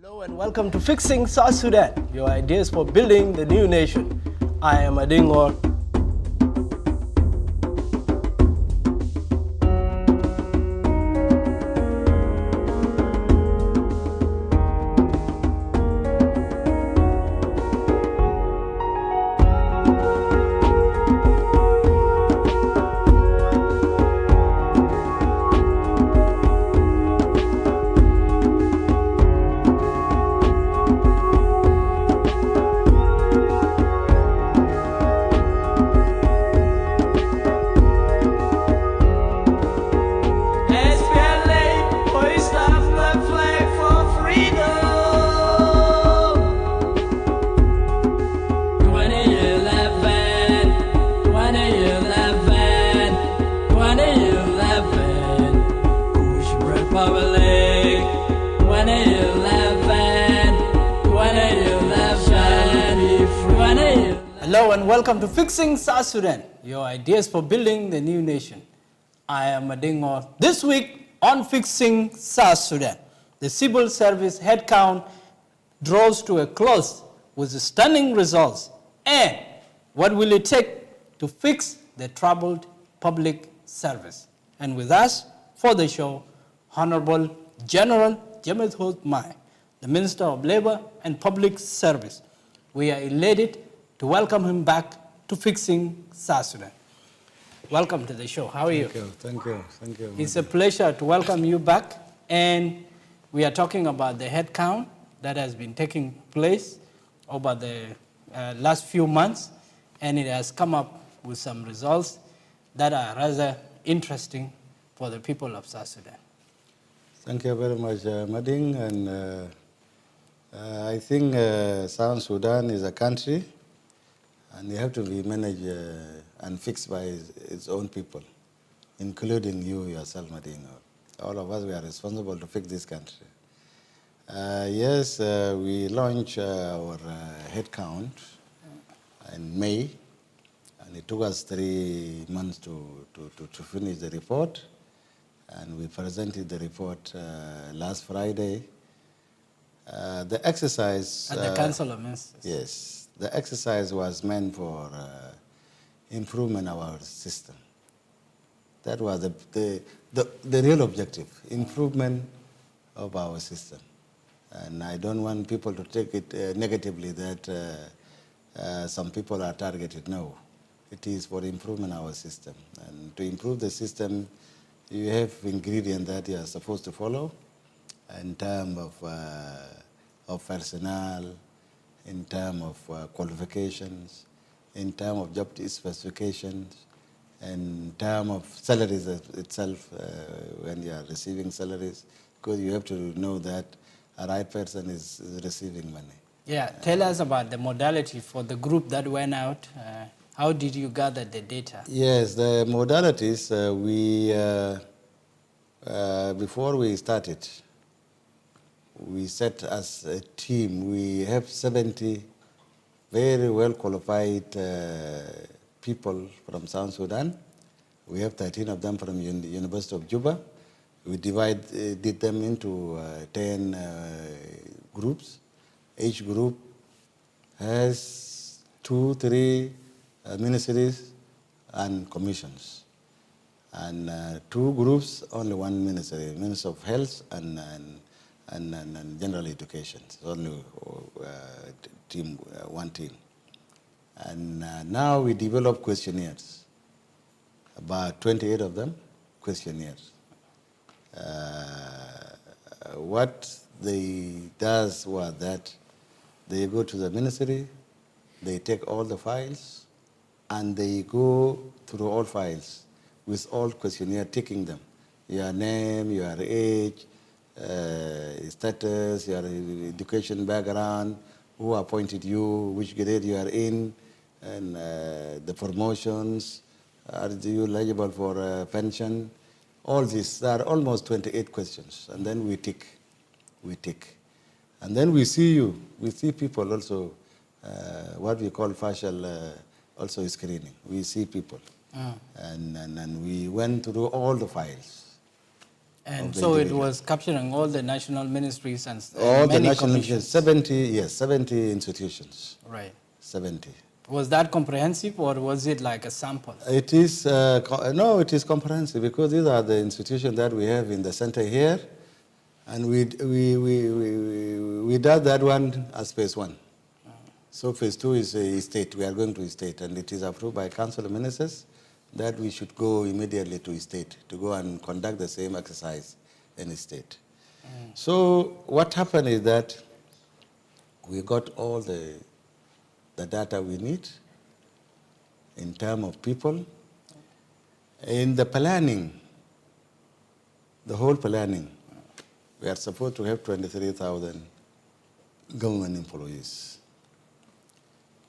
Hello and welcome to Fixing South Sudan, your ideas for building the new nation. I am Adingor. Hello and welcome to Fixing South Sudan, your ideas for building the new nation. I am Adingor. This week on Fixing South Sudan, the civil service headcount draws to a close with stunning results. And what will it take to fix the troubled public service? And with us for the show, Honorable General Hoth, the Minister of Labor and Public Service. We are elated to welcome him back to Fixing South Sudan. Welcome to the show. How are you? Thank you. It's a pleasure to welcome you back. And we are talking about the head count that has been taking place over the last few months. And it has come up with some results that are rather interesting for the people of South Sudan. Thank you very much, Mading. And I think South Sudan is a country, and you have to be managed and fixed by its own people, including you yourself, Mading. All of us, we are responsible to fix this country. Yes, we launched our head count in May, and it took us 3 months to finish the report. And we presented the report last Friday. The exercise... At the Council of Ministers. Yes. The exercise was meant for improvement of our system. That was the real objective, improvement of our system. And I don't want people to take it negatively that some people are targeted. No. It is for improvement of our system. And to improve the system, you have ingredients that you are supposed to follow in terms of personnel, in terms of qualifications, in terms of job specifications, in terms of salaries itself, when you are receiving salaries, because you have to know that a right person is receiving money. Yeah, tell us about the modality for the group that went out. How did you gather the data? Yes, the modalities, before we started, we set as a team, we have 70 very well qualified people from South Sudan. We have 13 of them from the University of Juba. We did them into 10 groups. Each group has 2-3 ministries and commissions. And 2 groups, only 1 ministry, Minister of Health and General Education. It's only one team. And now we develop questionnaires, about 28 of them, questionnaires. What they does was that they go to the ministry, they take all the files, and they go through all files with all questionnaire, ticking them. Your name, your age, status, your education background, who appointed you, which grade you are in, and the promotions, are you eligible for pension? All this, there are almost 28 questions, and then we tick. And then we see people also, what we call partial also screening. We see people. And we went through all the files. And of the so it individual. was capturing all the national ministries and All the many national commissions. 70 institutions. Right. 70. Was that comprehensive or was it like a sample? It is, no, it is comprehensive because these are the institutions that we have in the center here. And we did that one as phase 1. So phase 2 is a state. We are going to a state, and it is approved by Council of Ministers that we should go immediately to a state to go and conduct the same exercise in a state. So what happened is that we got all the data we need in terms of people. In the planning, the whole planning, we are supposed to have 23,000 government employees.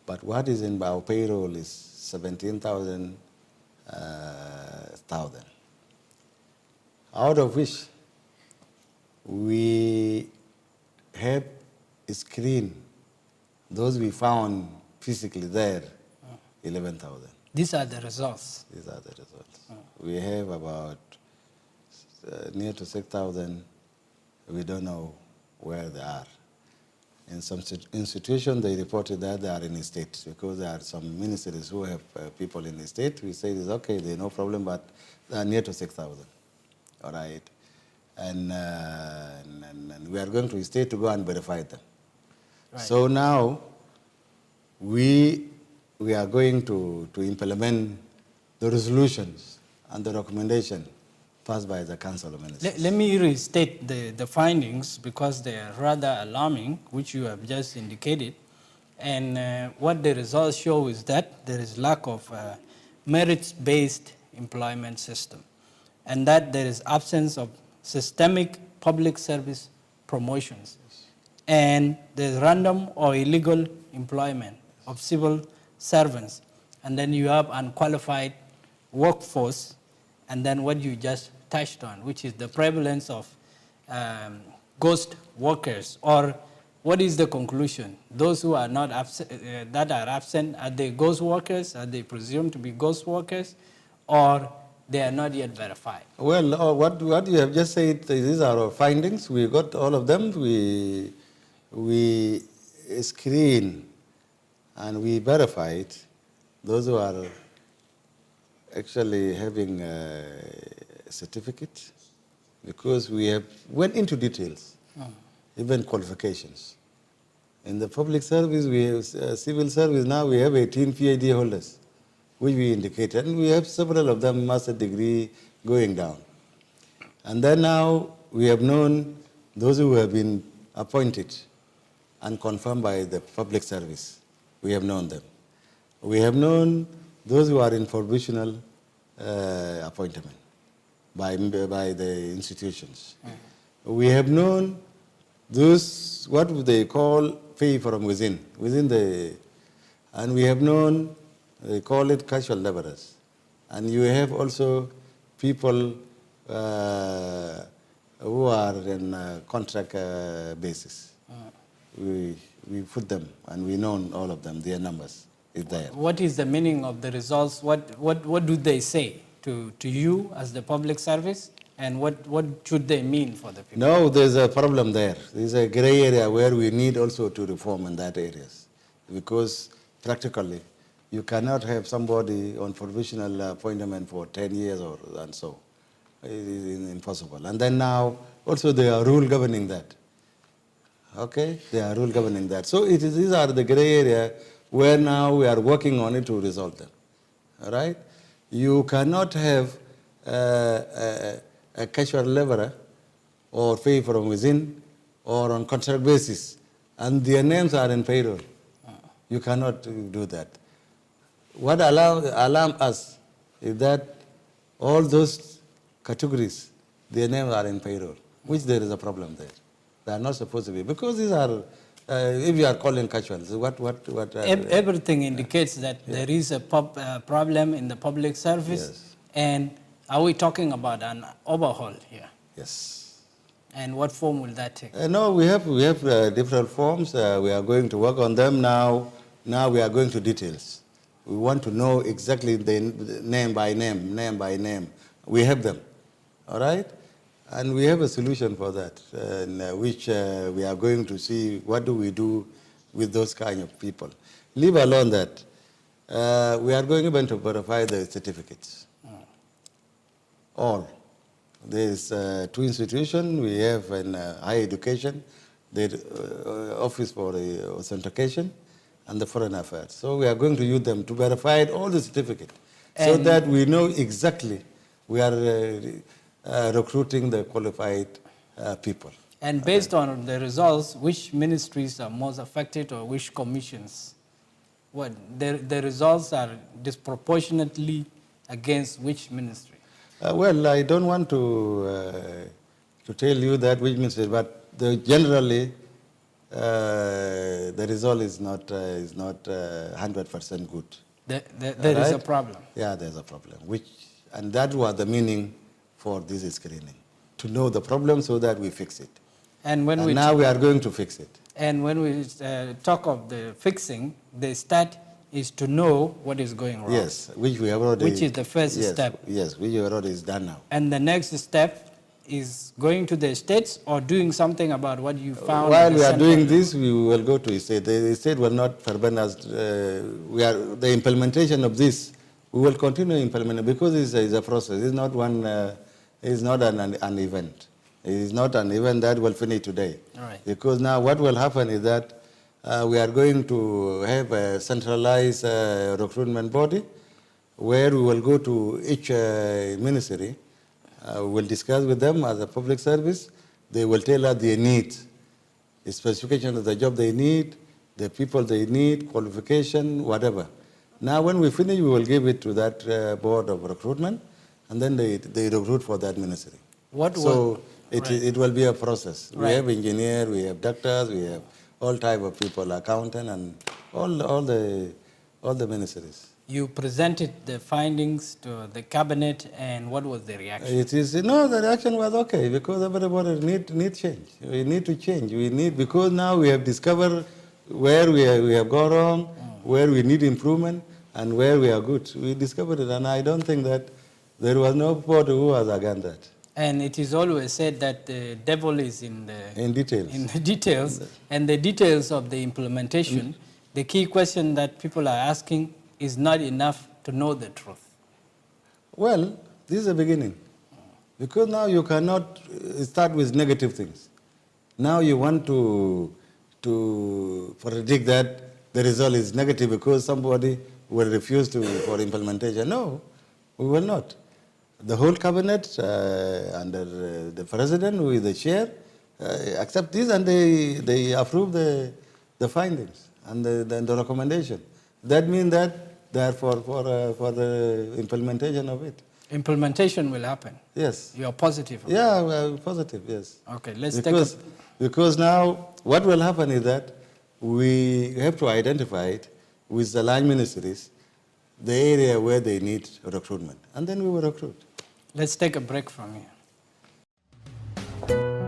But what is in our payroll is 17,000, out of which we have screened those we found physically there, 11,000. These are the results. These are the results. We have about near to 6,000. We don't know where they are. In some institutions, they reported that they are in the state because there are some ministries who have people in the state. We say it's okay, there's no problem, but they are near to 6,000. All right. And we are going to the state to go and verify them. Right. So now we are going to implement the resolutions and the recommendation passed by the Council of Ministers. Let me restate the findings because they are rather alarming, which you have just indicated. And what the results show is that there is lack of merit-based employment system, and that there is absence of systemic public service promotions, and there's random or illegal employment of civil servants, and then you have unqualified workforce, and then what you just touched on, which is the prevalence of ghost workers, or what is the conclusion? Those who are not absent, that are absent, are they ghost workers? Are they presumed to be ghost workers, or they are not yet verified? Well, what you have just said, these are our findings. We got all of them. We screen and we verified those who are actually having a certificate, because we have went into details, even qualifications. In the public service, we have civil service now, we have 18 PhD holders, which we indicated, and we have several of them master degree going down. And then now we have known those who have been appointed and confirmed by the public service. We have known them. We have known those who are in provisional appointment by the institutions. We have known those, what they call pay from within the, and we have known, they call it casual laborers. And you have also people who are in contract basis. We put them, and we know all of them, their numbers is there. What is the meaning of the results? What do they say to you as the public service, and what should they mean for the people? No, there's a problem there. There's a gray area where we need also to reform in that areas, because practically you cannot have somebody on provisional appointment for 10 years and so. It is impossible. And then now also there are rules governing that. Okay, there are rules governing that. So these are the gray area where now we are working on it to resolve them. All right? You cannot have a casual laborer or pay from within or on contract basis, and their names are in payroll. You cannot do that. What alarm us is that all those categories, their names are in payroll, which there is a problem there. They are not supposed to be, because these are, if you are calling casuals, everything indicates that there is a problem in the public service. Yes. And are we talking about an overhaul here? Yes. And what form will that take? No, we have different forms. We are going to work on them now. Now we are going to details. We want to know exactly the name by name. We have them, all right? And we have a solution for that, which we are going to see what do we do with those kind of people. Leave alone that we are going even to verify the certificates. All. There's two institutions. We have in higher education, the Office for Authentication, and the Foreign Affairs. So we are going to use them to verify all the certificates so that we know exactly we are recruiting the qualified people. And based on the results, which ministries are most affected or which commissions? What the results are disproportionately against which ministry? Well, I don't want to tell you that which ministry, but generally the result is not 100% good. There is a problem. Yeah, there's a problem. And that was the meaning for this screening, to know the problem so that we fix it. And now we are going to fix it. And when we talk of the fixing, the start is to know what is going wrong. Yes, which we have already. Which is the first step. Yes, which already is done now. And the next step is going to the states or doing something about what you found. While we are doing this, we will go to the state. The state will not prevent us. The implementation of this, we will continue implementing because it's a process. It's not one. It's not an event. It is not an event that will finish today. All right. Because now what will happen is that we are going to have a centralized recruitment body where we will go to each ministry. We will discuss with them as a public service. They will tell us their needs, the specification of the job they need, the people they need, qualification, whatever. Now when we finish, we will give it to that board of recruitment, and then they recruit for that ministry. It will be a process. Right. We have engineers, we have doctors, we have all type of people, accountant, and all the ministries. You presented the findings to the cabinet, and what was the reaction? The reaction was okay because everybody need change. We need to change. Because now we have discovered where we have gone wrong, where we need improvement, and where we are good. We discovered it, and I don't think that there was nobody who was against that. And it is always said that the devil is in details. In the details, and the details of the implementation. The key question that people are asking is not enough to know the truth. Well, this is the beginning. Because now you cannot start with negative things. Now you want to predict that the result is negative because somebody will refuse for implementation. No, we will not. The whole cabinet under the president, who is the chair, accept this and they approve the findings and the recommendation. That means that they are for the implementation of it. Implementation will happen. Yes. You are positive. Yeah, we are positive. Yes. Okay, let's because now what will happen is that we have to identify it with the line ministries, the area where they need recruitment, and then we will recruit. Let's take a break from here.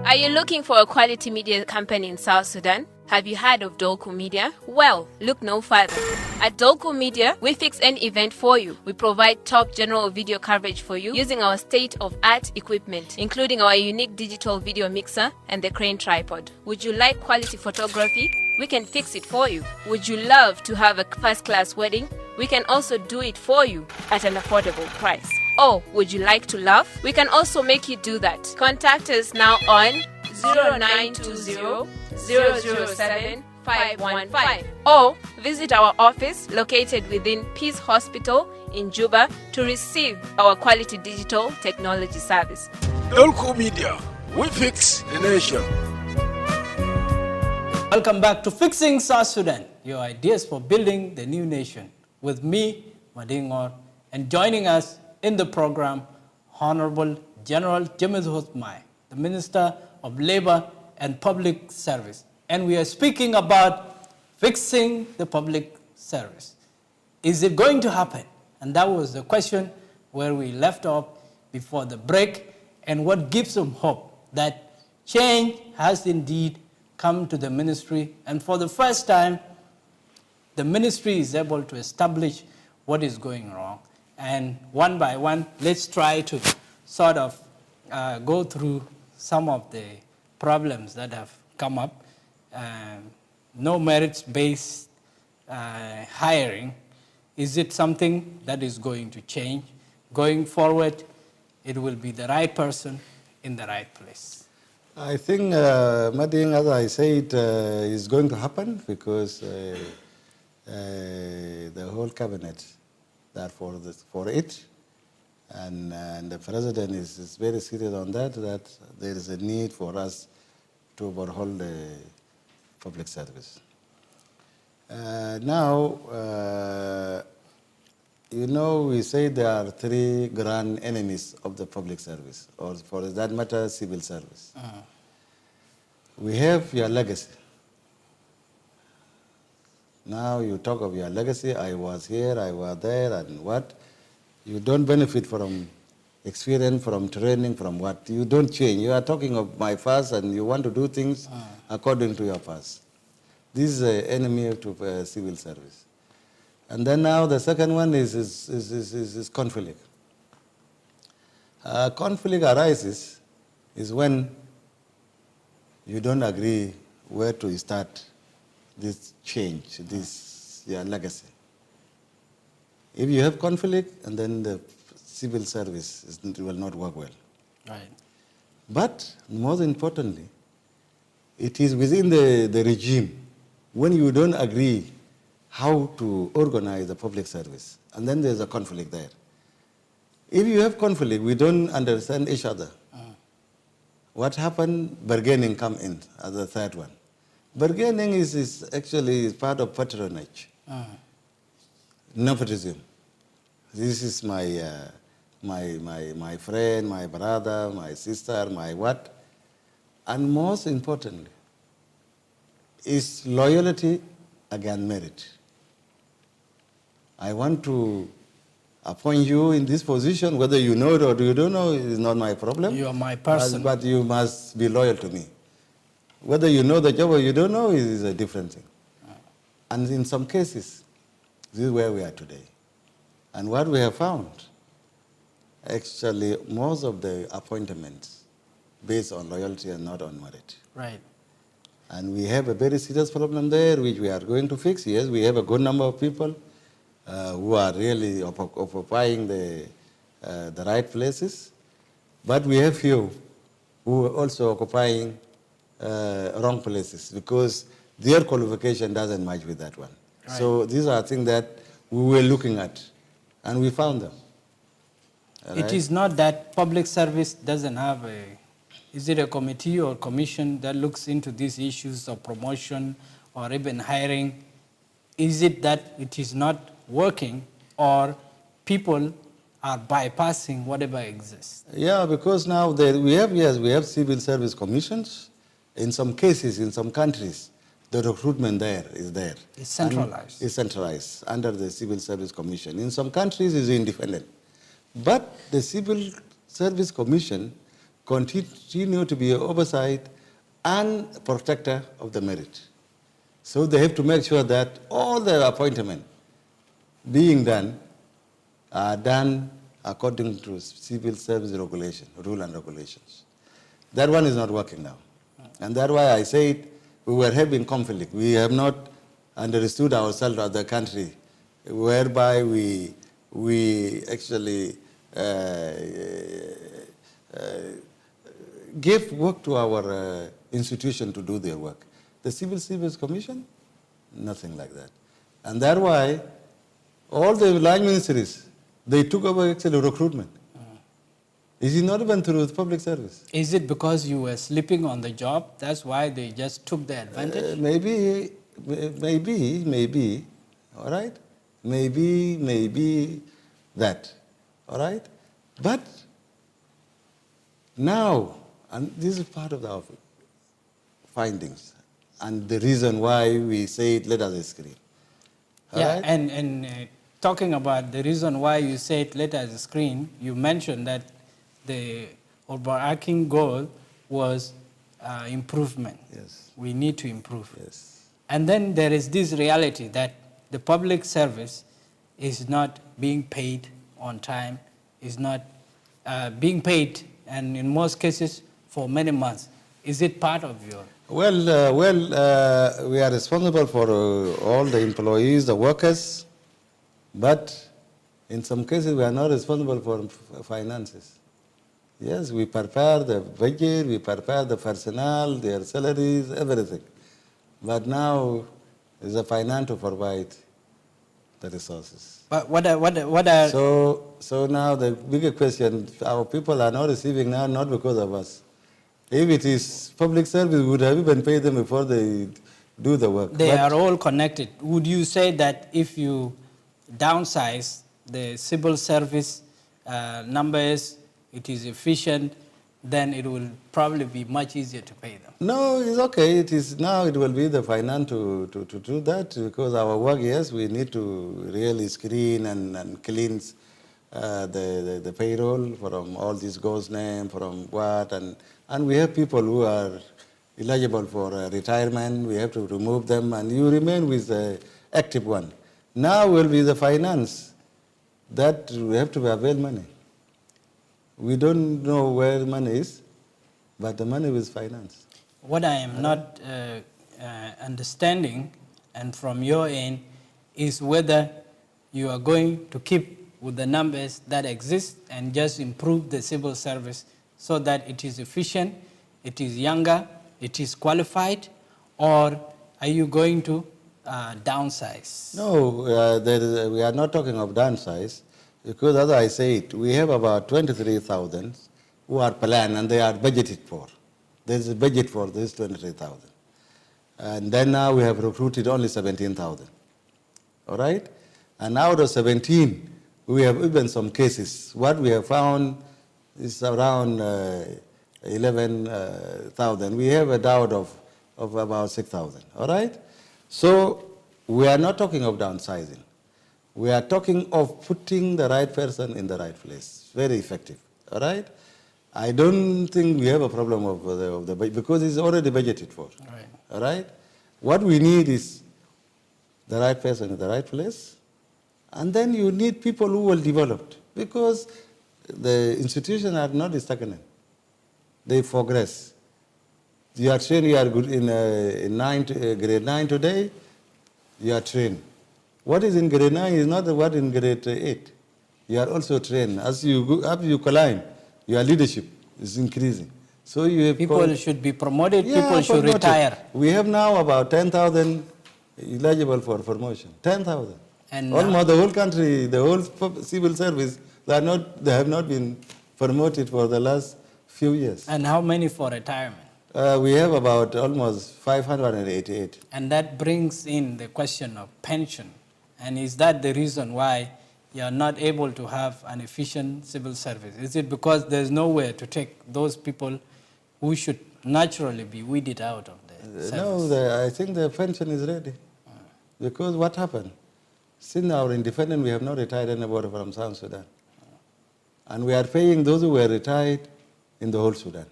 Are you looking for a quality media company in South Sudan? Have you heard of Dolco Media? Well, look no further. At Dolco Media, we fix any event for you. We provide top general video coverage for you using our state-of-art equipment, including our unique digital video mixer and the crane tripod. Would you like quality photography? We can fix it for you. Would you love to have a first-class wedding? We can also do it for you at an affordable price. Oh, would you like to laugh? We can also make you do that. Contact us now on 0920-007-515 or visit our office located within Peace Hospital in Juba to receive our quality digital technology service. Dolco Media, we fix the nation. Welcome back to Fixing South Sudan, your ideas for building the new nation. With me, Madingor, and joining us in the program, Honorable General James Hoth, the Minister of Labor and Public Service. And we are speaking about fixing the public service. Is it going to happen? And that was the question where we left off before the break, and what gives them hope that change has indeed come to the ministry, and for the first time, the ministry is able to establish what is going wrong. And one by one, let's try to sort of go through some of the problems that have come up. No merit-based hiring. Is it something that is going to change? Going forward, it will be the right person in the right place. I think, Mading, as I said, is going to happen because the whole cabinet that for it, and the president is very serious on that there is a need for us to overhaul the public service. Now, we say there are three grand enemies of the public service, or for that matter, civil service. We have your legacy. Now you talk of your legacy, I was here, I was there, and what? You don't benefit from experience, from training, from what? You don't change. You are talking of my past, and you want to do things according to your past. This is an enemy to civil service. And then now the second one is conflict. Conflict arises is when you don't agree where to start this change, this your legacy. If you have conflict, and then the civil service will not work well. Right. But most importantly, it is within the regime when you don't agree how to organize the public service, and then there's a conflict there. If you have conflict, we don't understand each other. What happened? Bargaining come in as the third one. Bargaining is actually part of patronage, nepotism. This is my friend, my brother, my sister, my what. And most importantly, is loyalty against merit. I want to appoint you in this position, whether you know it or you don't know, is not my problem. You are my person. But you must be loyal to me. Whether you know the job or you don't know is a different thing. And in some cases, this is where we are today. And what we have found, actually, most of the appointments based on loyalty and not on merit. Right. And we have a very serious problem there, which we are going to fix. Yes, we have a good number of people who are really occupying the right places. But we have few who are also occupying wrong places because their qualification doesn't match with that one. Right. So these are things that we were looking at, and we found them. It is not that public service doesn't have is it a committee or commission that looks into these issues of promotion or even hiring? Is it that it is not working, or people are bypassing whatever exists? Yeah, because now we have civil service commissions. In some cases, in some countries, the recruitment there is there. It's centralized. It's centralized under the Civil Service Commission. In some countries, it's independent. But the Civil Service Commission continue to be an oversight and protector of the merit. So they have to make sure that all the appointments being done are done according to civil service regulation, rule and regulations. That one is not working now. And that's why I said we were having conflict. We have not understood ourselves as a country, whereby we actually give work to our institution to do their work. The Civil Service Commission, nothing like that. And that's why all the line ministries, they took over actually recruitment. Is it not even through public service? Is it because you were sleeping on the job? That's why they just took the advantage? Maybe, all right? Maybe that, all right? But now, and this is part of our findings, and the reason why we say let us screen. Yeah, right? and talking about the reason why you said let us screen, you mentioned that the overarching goal was improvement. Yes. We need to improve. Yes. And then there is this reality that the public service is not being paid on time, is not being paid and in most cases for many months. Is it part of your? Well, we are responsible for all the employees, the workers, but in some cases we are not responsible for finances. Yes, we prepare the budget, we prepare the personnel, their salaries, everything. But now it's the finance to provide the resources. But what are So now the bigger question, our people are not receiving now not because of us. If it is public service, we would have even paid them before they do the work. they are all connected. Would you say that if you downsize the civil service numbers, it is efficient, then it will probably be much easier to pay them? No, it's okay. It is now. It will be the finance to do that because our work. Yes, we need to really screen and cleanse the payroll from all these ghost names, from what, and we have people who are eligible for retirement. We have to remove them, and you remain with the active one. Now will be the finance that we have to avail money. We don't know where money is, but the money is finance. What I am not understanding, and from your end, is whether you are going to keep with the numbers that exist and just improve the civil service so that it is efficient, it is younger, it is qualified, or are you going to downsize? No, we are not talking of downsize, because as I said, we have about 23,000 who are planned and they are budgeted for. There is a budget for this 23,000. And then now we have recruited only 17,000. All right? And out of 17, we have even some cases. What we have found is around 11,000. We have a doubt of about 6,000. All right? So we are not talking of downsizing. We are talking of putting the right person in the right place. Very effective. All right? I don't think we have a problem of the budget because it's already budgeted for. Right. All right? What we need is the right person in the right place. And then you need people who will develop because the institutions are not stagnant. They progress. You are trained, you are good in grade 9 today, you are trained. What is in grade 9 is not what in grade 8. You are also trained. As you climb, your leadership is increasing. So you have people should be promoted, people should retire. We have now about 10,000 eligible for promotion. 10,000. And almost the whole country, the whole civil service, they have not been promoted for the last few years. And how many for retirement? We have about almost 588. And that brings in the question of pension. And is that the reason why you are not able to have an efficient civil service? Is it because there's nowhere to take those people who should naturally be weeded out of the service? No, I think the pension is ready. Because what happened? Since our independence, we have not retired anybody from South Sudan. And we are paying those who were retired in the whole Sudan.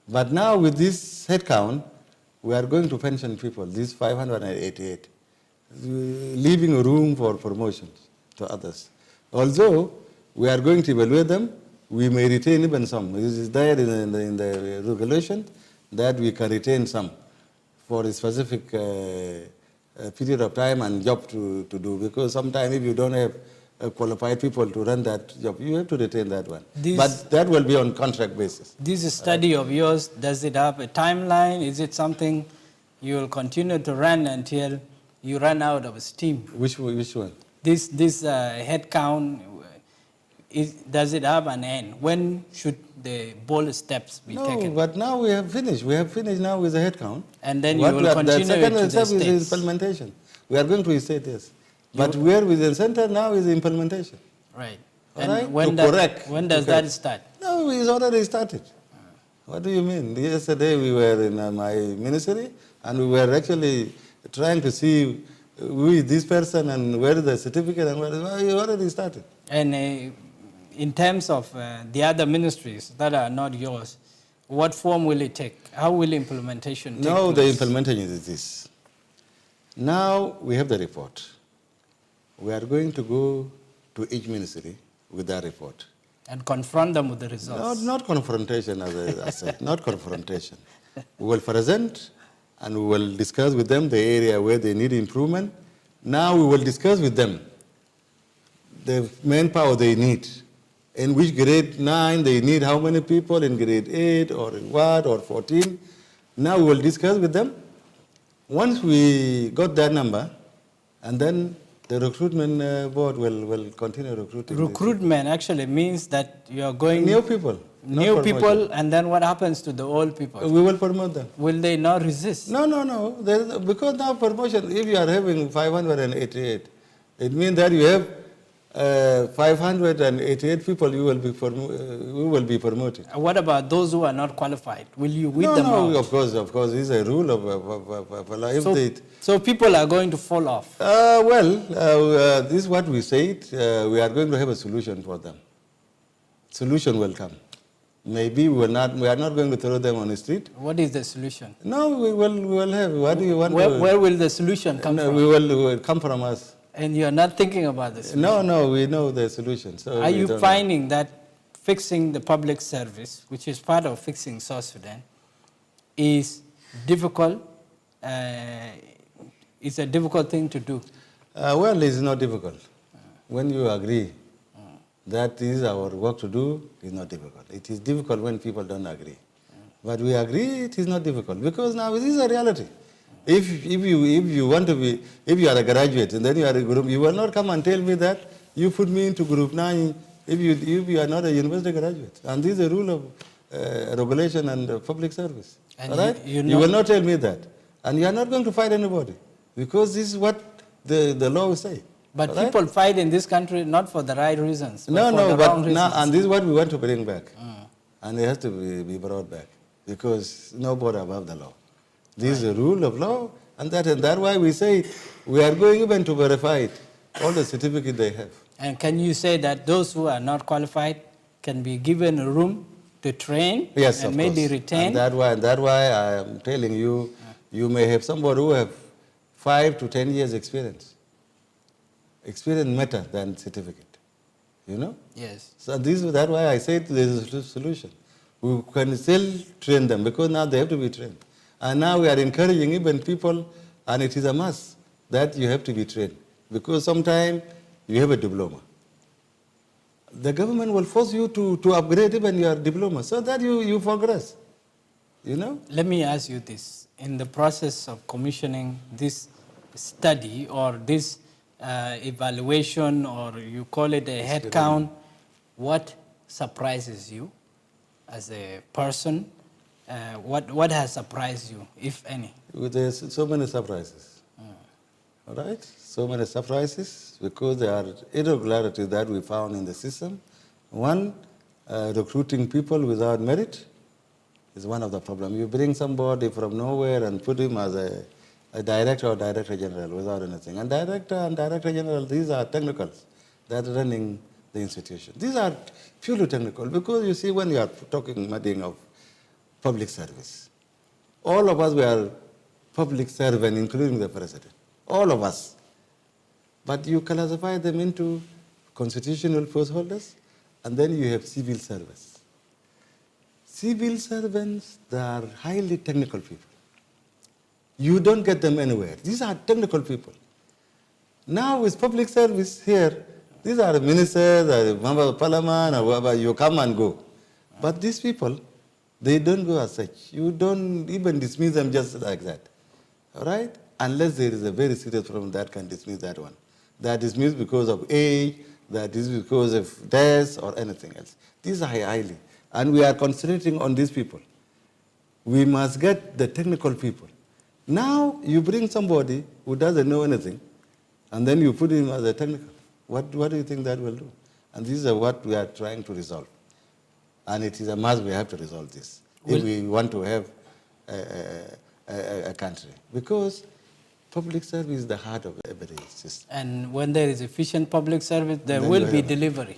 But now with this headcount, we are going to pension people, these 588, leaving a room for promotions to others. Although we are going to evaluate them, we may retain even some. It is there in the regulation that we can retain some for a specific period of time and job to do. Because sometimes if you don't have qualified people to run that job, you have to retain that one. But that will be on contract basis. This study of yours, does it have a timeline? Is it something you will continue to run until you run out of steam? Which one? This head count, does it have an end? When should the bold steps be taken? No, but now we have finished. We have finished now with the head count. And then you will continue the second to step the is states. implementation. We are going to state this. But where with the center now is implementation. Right. All And right? when does that start? No, it's already started. What do you mean? Yesterday we were in my ministry and we were actually trying to see who is this person and where is the certificate and where is you already started. And in terms of the other ministries that are not yours, what form will it take? How will implementation take place? The implementation is this. Now we have the report. We are going to go to each ministry with that report. And confront them with the results. Not confrontation, as I said, not confrontation. We will present and we will discuss with them the area where they need improvement. Now we will discuss with them the manpower they need. In which grade 9 they need how many people, in grade 8 or in what, or 14. Now we will discuss with them. Once we got that number, and then the recruitment board will continue recruiting. Recruitment actually means that you are going... New people. New people, and then what happens to the old people? We will promote them. Will they not resist? No. Because now promotion, if you are having 588, it means that you have 588 people we will be promoting. What about those who are not qualified? Will you weed them out? No, of course. This is a rule of life. So people are going to fall off? This is what we said. We are going to have a solution for them. Solution will come. Maybe we are not going to throw them on the street. What is the solution? No, we will have. What do you want? Where will the solution come from? We will come from us. And you are not thinking about the solution? No, we know the solution. So are you finding that fixing the public service, which is part of fixing South Sudan, is difficult? It's a difficult thing to do? It's not difficult. When you agree that is our work to do, it's not difficult. It is difficult when people don't agree. But we agree, it is not difficult, because now this is a reality. If you want to be, if you are a graduate and then you are a group, you will not come and tell me that you put me into group 9 if you are not a university graduate. And this is a rule of regulation and public service. And all right? You will not tell me that. And you are not going to fight anybody, because this is what the law will say. But people fight in this country not for the right reasons. But and this is what we want to bring back. And it has to be brought back, because nobody above the law. This is a rule of law, and that's why we say we are going even to verify all the certificates they have. And can you say that those who are not qualified can be given a room to train? Yes, and of maybe course. retain? And that's why I am telling you, you may have somebody who have 5 to 10 years experience. Experience matter than certificate, you know? Yes. So that's why I said there is a solution. We can still train them, because now they have to be trained. And now we are encouraging even people, and it is a must that you have to be trained, because sometimes you have a diploma. The government will force you to upgrade even your diploma so that you progress, you know? Let me ask you this. In the process of commissioning this study or this evaluation, or you call it a head count, what surprises you as a person? What has surprised you, if any? There's so many surprises. All right? So many surprises, because there are irregularities that we found in the system. One, recruiting people without merit is one of the problems. You bring somebody from nowhere and put him as a director or director general without anything. And director general, these are technicals that are running the institution. These are purely technical, because you see, when you are talking of public service, all of us were public servants, including the president. All of us. But you classify them into constitutional post holders, and then you have civil service. Civil servants, they are highly technical people. You don't get them anywhere. These are technical people. Now with public service here, these are ministers, members of parliament, or whatever, you come and go. But these people, they don't go as such. You don't even dismiss them just like that. All right? Unless there is a very serious problem that can dismiss that one. That is dismissed because of age, that is because of death, or anything else. These are highly. And we are concentrating on these people. We must get the technical people. Now you bring somebody who doesn't know anything, and then you put him as a technical. What do you think that will do? And this is what we are trying to resolve. And it is a must, we have to resolve this if we want to have a country. Because public service is the heart of every system. And when there is efficient public service, there will be delivery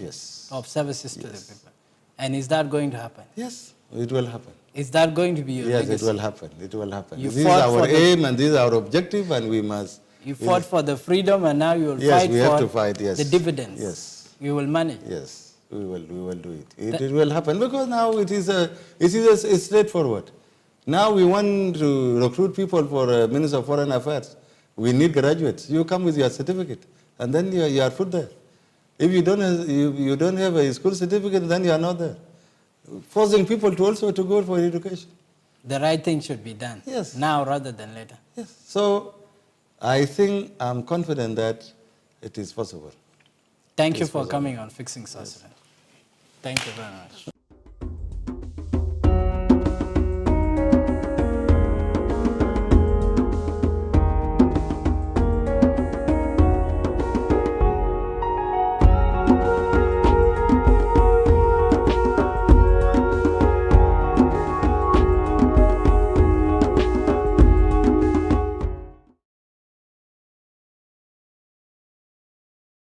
of services to the people. And is that going to happen? Yes, it will happen. Is that going to be your legacy? Yes, it will happen. It will happen. You this is our aim, and this is our objective, and we must... You fought for the freedom, and now you will fight for the dividends. Yes. You will manage. Yes. we will do it. It will happen because now it is straightforward. Now we want to recruit people for Minister of Foreign Affairs. We need graduates. You come with your certificate, and then you are put there. If you don't have a school certificate, then you are not there. Forcing people to also to go for education. The right thing should be done. Yes. Now rather than later. Yes. So I think I'm confident that it is possible. Thank you for coming on Fixing South Sudan. Thank you very much.